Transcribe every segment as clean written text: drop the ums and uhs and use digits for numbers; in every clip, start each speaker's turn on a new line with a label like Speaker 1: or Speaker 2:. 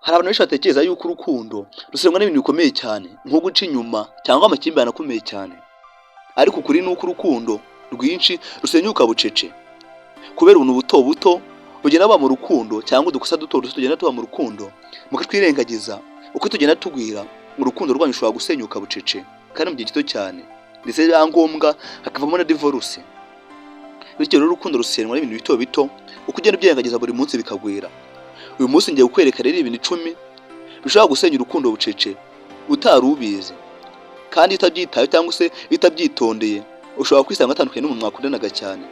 Speaker 1: Hari abantu benshi batekereza yuko urukundo rusenwa n'ibintu bikomeye cyane nko guca inyuma cyangwa amakimbirane akomeye cyane, ariko ukuri ni uko urukundo rwinshi rusenyuka bucece kubera ubuntu buto buto bugenda buba mu rukundo, cyangwa udukosa duto duto tugenda tuba mu rukundo mukatwirengagiza. Uko tugenda tugwira urukundo rwanyu rushobora gusenyuka bucece kandi mu gihe gito cyane, ndetse biba ngombwa hakavamo na divorce. Bityo rero urukundo rusenwa n'ibintu bito bito uko ugenda ubyirengagiza buri munsi bikagwira. Uyu munsi ngiye kukwereka rero ibintu 10 bishobora gusenya urukundo bucece utari ubizi, kandi utabyitaye cyangwa se utabyitondeye ushobora kwisanga atandukanye n'umuntu mwakundanaga cyane.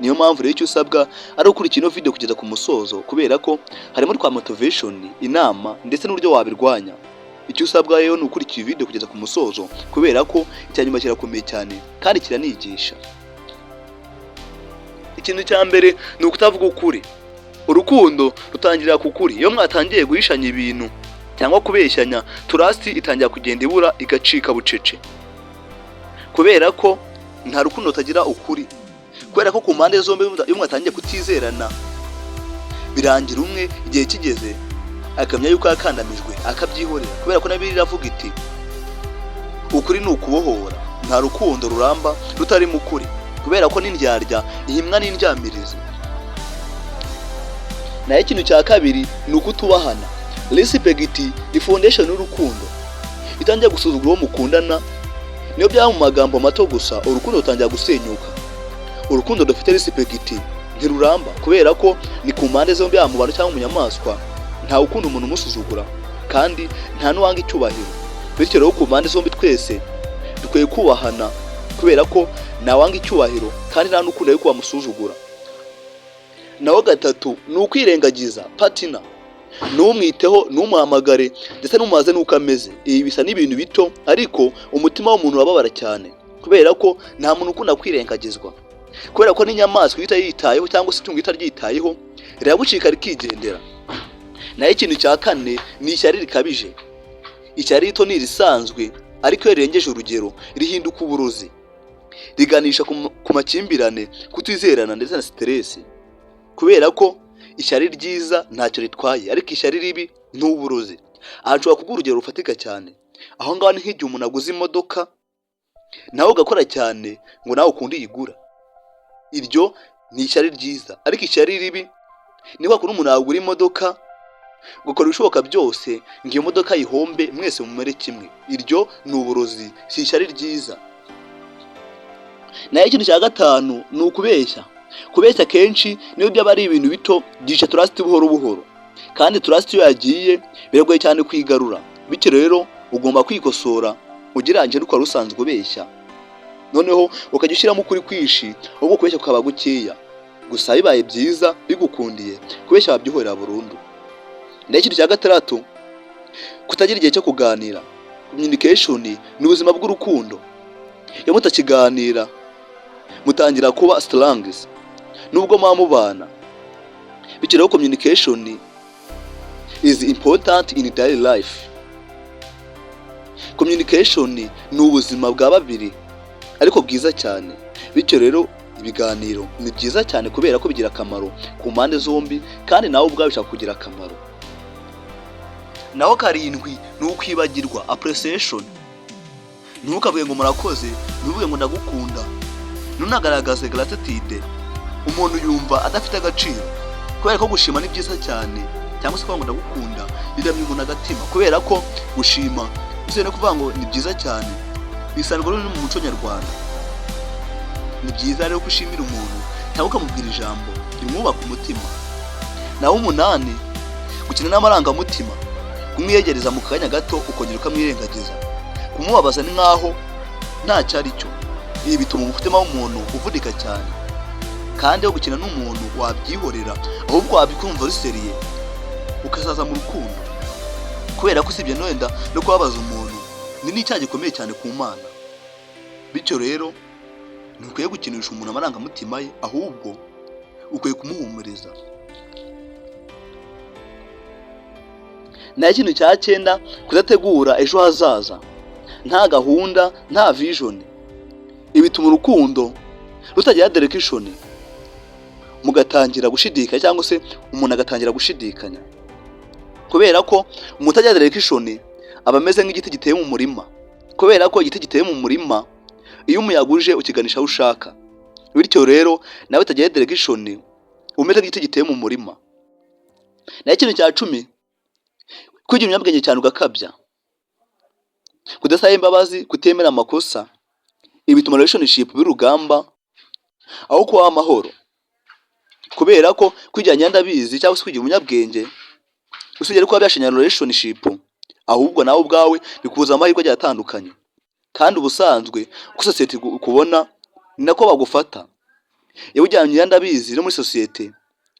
Speaker 1: Niyo mpamvu rero icyo usabwa ari ukurikira ino video kugeza ku musozo, kubera ko harimo twa motivation, inama ndetse n'uburyo wabirwanya. Icyo usabwa rero ni ukurikira video kugeza ku musozo, kubera ko icyanyuma kirakomeye cyane kandi kiranigisha. Ikintu cya mbere ni ukutavuga ukuri. Urukundo rutangirira ku kuri. Iyo mwatangiye guhishanya ibintu cyangwa kubeshyanya, trust itangira kugenda ibura igacika bucece, kubera ko nta rukundo rutagira ukuri. Kubera ko ku mpande zombi iyo mwatangiye kutizerana, birangira umwe igihe kigeze akamenya yuko yakandamijwe akabyihorera, kubera ko nabiri iravuga iti ukuri ni ukubohora. Nta rukundo ruramba rutari mu kuri, kubera ko n'indyarya ihimwa n'indyamirizi. Naye ikintu cya kabiri ni ukutubahana. Respect ni foundation y'urukundo. Itangiye gusuzugura uwo mukundana, niyo byaba mu magambo mato gusa urukundo rutangira gusenyuka. Urukundo rufite respect ntiruramba, kubera ko ni ku mpande zombi, yaba mu bantu cyangwa mu nyamaswa. Nta ukunda umuntu umusuzugura kandi nta n'uwanga icyubahiro. Bityo rero ku mpande zombi twese dukwiye kubahana, kubera ko nta wanga icyubahiro kandi nta n'ukunda yuko bamusuzugura. Naho gatatu ni ukwirengagiza partner. Numwiteho, numuhamagare ndetse numubaze nuko ameze. Ibi bisa n'ibintu bito, ariko umutima w'umuntu urababara cyane, kubera ko nta muntu ukunda kwirengagizwa. Kubera ko n'inyamaswa yitayeho cyangwa se itungo itaryitayeho rirabucika rikigendera. Naho ikintu cya kane ni ishyari rikabije. Ishyari rito ni risanzwe, ariko iyo rirengeje urugero rihinduka uburozi, riganisha ku makimbirane, kutizerana ndetse na stress. Kubera ko ishyari ryiza ntacyo ritwaye, ariko ishyari ribi n'uburozi. Aha nshobora kuguha urugero rufatika cyane. Aho ngaho ni nk'igihe umuntu aguze imodoka nawe ugakora cyane ngo nawe ukunde yigura. Iryo ni ishyari ryiza. Ariko ishyari ribi ni kwa kundi umuntu agura imodoka gukora ibishoboka byose ngo iyo modoka yihombe mwese mumere kimwe. Iryo ni uburozi, si ishyari ryiza. Naye ikintu cya gatanu ni ukubeshya. Kubeshya kenshi niyo byaba ari ibintu bito byisha trust buhoro buhoro, kandi trust iyo yagiye biragoye cyane kwigarura. Bityo rero ugomba kwikosora ugereranyije n'uko rusanzwe ubeshya, noneho ukajya ushyiramo ukuri kwishi, ubwo kubeshya kukaba gukeya. Gusa bibaye byiza bigukundiye kubeshya wabyihorera burundu. Naye ikintu cya gatandatu, kutagira igihe cyo kuganira. Communication ni ubuzima bw'urukundo. Iyo mutakiganira mutangira kuba strangs nubwo mubana. Bityo rero communication is important in daily life. Communication ni ubuzima bwa babiri ariko bwiza cyane. Bityo rero ibiganiro ni byiza cyane kubera ko bigira akamaro ku mpande zombi, kandi nawe ubwawe bishaka kugira akamaro. Naho karindwi ni ukwibagirwa. Appreciation. Ntukavuge ngo murakoze, ntuvuge ngo ndagukunda, ntunagaragaze gratitude. Umuntu yumva adafite agaciro, kubera ko gushima ni byiza cyane, cyangwa se kuvuga ngo ndagukunda biramye umuntu agatima. Kubera ko gushima bise no kuvuga ngo ni byiza cyane bisanzwe no mu muco nyarwanda. Ni byiza rero gushimira umuntu cyangwa ukamubwira ijambo rimwubaka umutima. Naho 8 gukina n'amarangamutima. Kumwiyegereza mu kanya gato ukongera ukamwirengagiza. Kumubabaza ni nkaho ntacyo ari cyo. Ibi bituma umutima w'umuntu uvudika cyane, kandi yo gukina n'umuntu wabyihorera, ahubwo wabikumva riseriye ukazaza mu rukundo. Kubera ko sibye wenda no kubabaza umuntu ni n'icyaha gikomeye cyane ku Mana. Bityo rero ntukwiye gukinisha umuntu amarangamutima ye, ahubwo ukwiye kumuhumuriza. Naye ikintu cya 9, kudategura ejo hazaza. Nta gahunda, nta vision. Ibituma urukundo rutagira direction, mugatangira gushidikanya cyangwa se umuntu agatangira gushidikanya. kubera ko umuntu utagira direction aba ameze nk'igiti giteye mu murima, kubera ko igiti giteye mu murima iyo umuyaga uje ukiganisha aho ushaka, bityo rero nawe utagira direction umeze nk'igiti giteye mu murima. Na ikintu cya 10, kwigira umunyabwenge cyane ugakabya, kudasaba imbabazi, kutemera amakosa, ibi bituma relationship birugamba aho kuba amahoro, kubera ko kwigira nyandabizi cyangwa se kwigira umunyabwenge usugera ko byashanya relationship, ahubwo nawe ubwawe bikubuza amahirwe agiye atandukanye. Kandi ubusanzwe uko society ukubona ni nako bagufata. Iyo ujyanye nyandabizi no muri society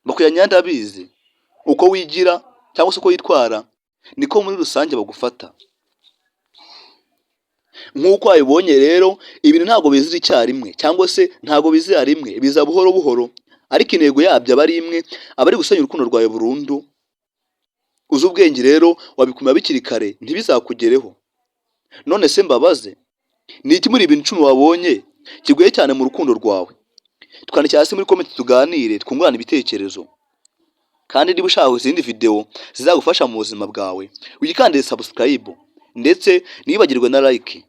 Speaker 1: bakujyanye nyandabizi, uko wigira cyangwa se uko yitwara niko muri rusange bagufata. Nk'uko wabibonye rero, ibintu ntabwo bizira icyarimwe cyangwa se ntabwo bizira rimwe, biza buhoro buhoro, ariko intego yabyo aba ari imwe, aba ari gusenya urukundo rwawe burundu. Uzi ubwenge rero wabikumira bikiri kare ntibizakugereho. None se mbabaze, ni iki muri ibintu 10 wabonye kigoye cyane mu rukundo rwawe? Twandikira hasi muri comment tuganire, twungurane ibitekerezo. Kandi niba ushaka izindi video zizagufasha mu buzima bwawe, wikandire subscribe ndetse nibagirwe na like.